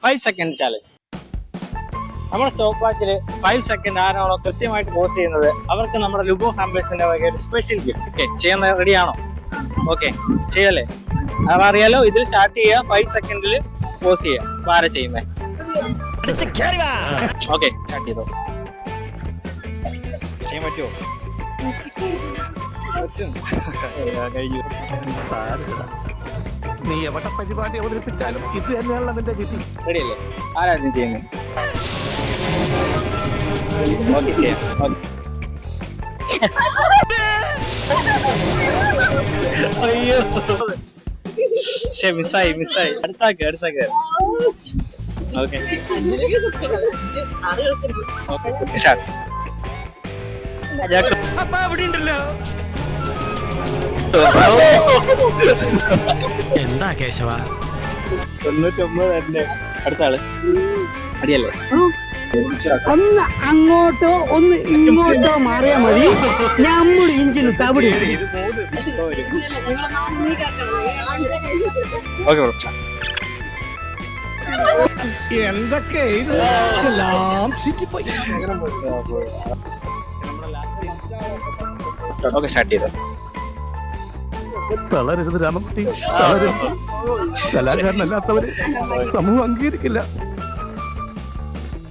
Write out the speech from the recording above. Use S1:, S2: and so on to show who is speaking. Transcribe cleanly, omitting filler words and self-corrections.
S1: 5 second challenge. നമ്മുടെ stop വാച്ചിൽ 5 second ആരാണോ കൃത്യമായിട്ട് പോസ് ചെയ്യുന്നത് അവർക്ക് നമ്മുടെ ലുബോ ഹാമ്പേഴ്സിന്റെ വകയായിട്ട് സ്പെഷ്യൽ ഗിഫ്റ്റ്. ഓക്കെ, ചെയ്യാൻ റെഡിയാണോ? ഓക്കെ, ചെയ്യല്ലേ? അറിയാലോ, ഇതിൽ സ്റ്റാർട്ട് ചെയ്യുക, 5 സെക്കൻഡിൽ പോസ് ചെയ്യുക. അപ്പൊ ആരാ ചെയ്യുന്നേ? ഓക്കെ, സ്റ്റാർട്ട് ചെയ്തോ. ചെയ്യാൻ പറ്റുമോ? കഴിഞ്ഞു.
S2: നീ എവിടെ പരിപാടി അവതരിപ്പിച്ചാലും ഇത് തന്നെയാണല്ലോ നിന്റെ ഗതി.
S1: റെഡിയല്ലേ? ആരാദ്യം ചെയ്യുന്നത്? ഓക്കെ, ചെയ്യാം. അയ്യോ, മിസ്സായി. അടുത്താക്ക്. Okay, start. അവിടെ ഉണ്ടല്ലോ.
S3: എന്താ കേശവ?
S1: 99 തന്നെ. അടുത്ത ആള് അടിയല്ലേ?
S4: ഒന്ന് അങ്ങോട്ടോ ഒന്ന് ഇങ്ങോട്ടോ മാറിയാ മതി. നമ്മൾ ഇഞ്ചിന് തവിടി.
S2: എന്തൊക്കെ എല്ലാം ചുറ്റിപ്പോയി.
S1: ഓക്കെ, സ്റ്റാർട്ട് ചെയ്തോ.
S2: തളരരുത് രാമൻകുട്ടി, തളരരുത്. കലാകാരനല്ലാത്തവര് സമൂഹം അംഗീകരിക്കില്ല.